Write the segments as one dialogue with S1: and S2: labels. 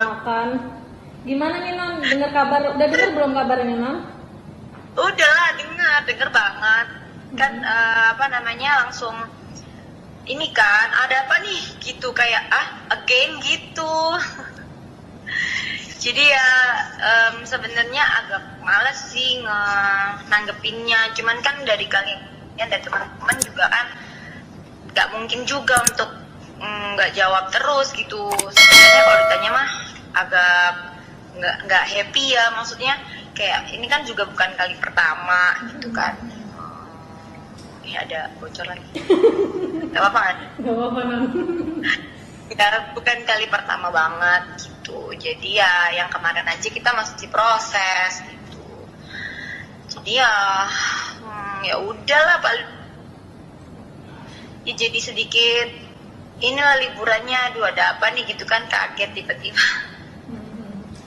S1: Kan gimana nih Non? Dengar kabar? Udah dengar belum kabarnya Non?
S2: Udah lah, denger banget. Kan langsung ini kan ada apa nih gitu kayak again gitu. Jadi ya sebenarnya agak males sih nanggepinnya. Cuman kan dari kalian dari teman-teman juga kan nggak mungkin juga untuk nggak jawab terus gitu. Sebenarnya kalau ditanya mah agak nggak happy ya, maksudnya kayak ini kan juga bukan kali pertama gitu kan. Ya ada bocor lagi. Gak apa-apa kan?
S1: Gak apa-apa Non.
S2: Ya bukan kali pertama banget gitu. Jadi ya yang kemarin aja kita masih proses gitu. Jadi ya udahlah ya jadi sedikit inilah liburannya, aduh ada apa nih gitu kan, kaget tiba-tiba.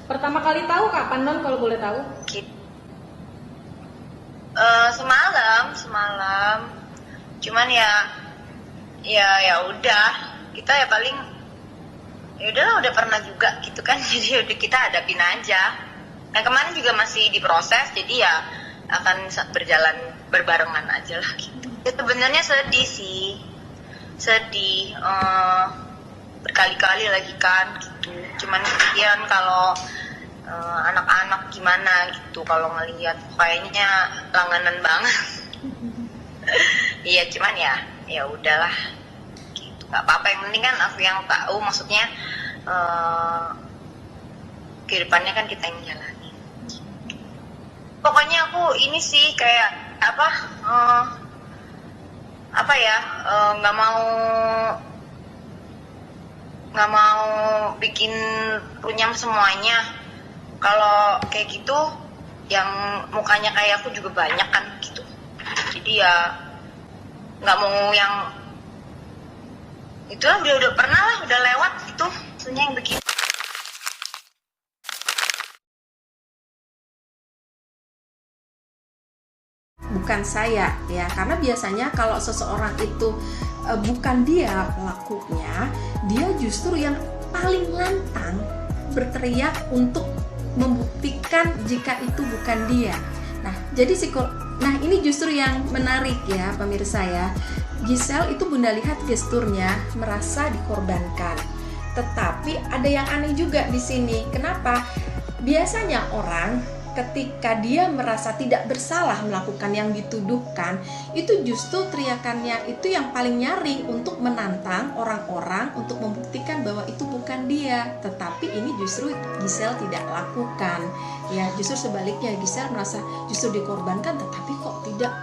S1: Pertama kali tahu kapan Non kalau boleh tahu?
S2: Gitu. Semalam. Cuman ya udah, kita ya paling ya udah pernah juga gitu kan. Jadi udah kita hadapin aja. Yang kemarin juga masih diproses, jadi ya akan berjalan berbarengan aja lah gitu. Ya sebenarnya sedih berkali-kali lagi kan gitu. Cuman kemudian kalau anak-anak gimana gitu kalau ngelihat kayaknya langganan banget. Iya, cuman ya udahlah gitu, nggak apa-apa, yang penting kan aku yang tahu, maksudnya kehidupannya kan kita yang jalani. Pokoknya aku ini sih kayak nggak mau bikin runyam semuanya. Kalau kayak gitu yang mukanya kayak aku juga banyak kan gitu. Jadi ya nggak mau yang itu lah, udah pernah lah, udah lewat itu maksudnya yang begini.
S3: Bukan saya ya, karena biasanya kalau seseorang itu bukan dia pelakunya, dia justru yang paling lantang berteriak untuk membuktikan jika itu bukan dia. Nah ini justru yang menarik ya pemirsa ya. Giselle itu Bunda lihat gesturnya merasa dikorbankan. Tetapi ada yang aneh juga di sini. Kenapa? Biasanya orang ketika dia merasa tidak bersalah melakukan yang dituduhkan, itu justru teriakannya itu yang paling nyaring untuk menantang orang-orang untuk membuktikan bahwa itu bukan dia. Tetapi ini justru Giselle tidak lakukan. Ya, justru sebaliknya Giselle merasa justru dikorbankan, tetapi kok tidak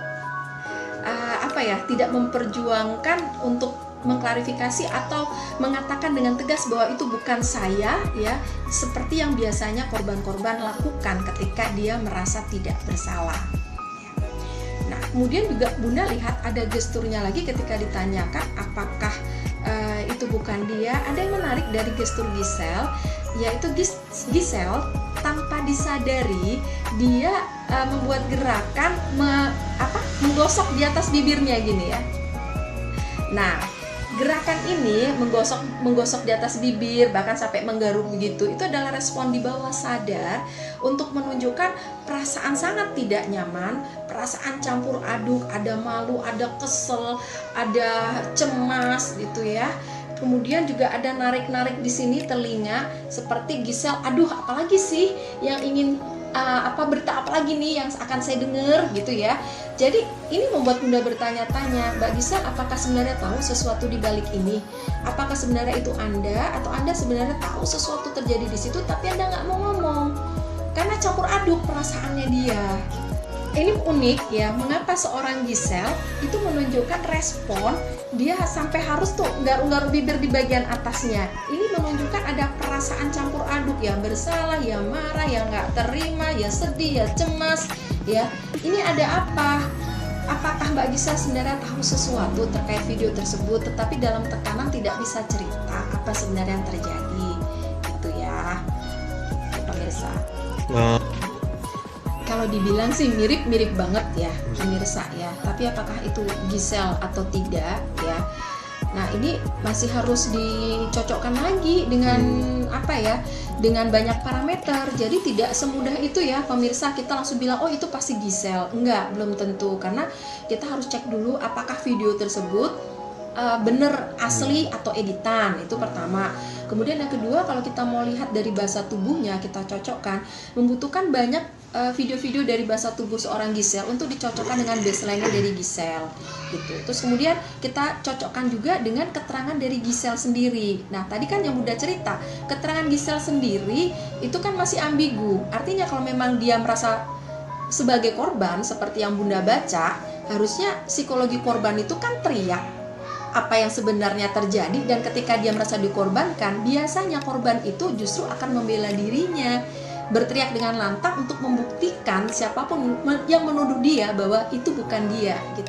S3: tidak memperjuangkan untuk mengklarifikasi atau mengatakan dengan tegas bahwa itu bukan saya ya, seperti yang biasanya korban-korban lakukan ketika dia merasa tidak bersalah. Nah, kemudian juga Bunda lihat ada gesturnya lagi ketika ditanyakan apakah itu bukan dia. Ada yang menarik dari gestur Giselle, yaitu Giselle tanpa disadari dia membuat gerakan menggosok di atas bibirnya gini ya. Nah, gerakan ini menggosok di atas bibir bahkan sampai menggaruk begitu, itu adalah respon di bawah sadar untuk menunjukkan perasaan sangat tidak nyaman, perasaan campur aduk, ada malu, ada kesel, ada cemas gitu ya. Kemudian juga ada narik-narik di sini telinga seperti Giselle, aduh apalagi sih yang ingin berita apa lagi nih yang akan saya dengar gitu ya. Jadi ini membuat Bunda bertanya-tanya, Mbak Giselle apakah sebenarnya tahu sesuatu di balik ini? Apakah sebenarnya itu Anda atau Anda sebenarnya tahu sesuatu terjadi di situ tapi Anda nggak mau ngomong karena campur aduk perasaannya dia. Ini unik ya, mengapa seorang Giselle itu menunjukkan respon dia sampai harus tuh garuk-garuk bibir di bagian atasnya. Ini menunjukkan ada perasaan campur aduk, ya bersalah, ya marah, ya nggak terima, ya sedih, ya cemas ya. Ini ada apa? Apakah Mbak Giselle sebenarnya tahu sesuatu terkait video tersebut tetapi dalam tekanan tidak bisa cerita apa sebenarnya yang terjadi gitu ya pemirsa. Kalau dibilang sih mirip-mirip banget ya pemirsa ya, tapi apakah itu Giselle atau tidak ya? Nah, ini masih harus dicocokkan lagi dengan apa ya? Dengan banyak parameter. Jadi tidak semudah itu ya pemirsa, kita langsung bilang oh itu pasti Giselle. Enggak, belum tentu, karena kita harus cek dulu apakah video tersebut bener asli atau editan. Itu pertama. Kemudian yang kedua, kalau kita mau lihat dari bahasa tubuhnya, kita cocokkan, membutuhkan banyak video-video dari bahasa tubuh seorang Giselle untuk dicocokkan dengan baseline dari Giselle gitu. Terus kemudian kita cocokkan juga dengan keterangan dari Giselle sendiri. Nah, tadi kan yang Bunda cerita, keterangan Giselle sendiri itu kan masih ambigu. Artinya kalau memang dia merasa sebagai korban seperti yang Bunda baca, harusnya psikologi korban itu kan teriak apa yang sebenarnya terjadi, dan ketika dia merasa dikorbankan, biasanya korban itu justru akan membela dirinya, berteriak dengan lantang untuk membuktikan siapapun yang menuduh dia bahwa itu bukan dia gitu.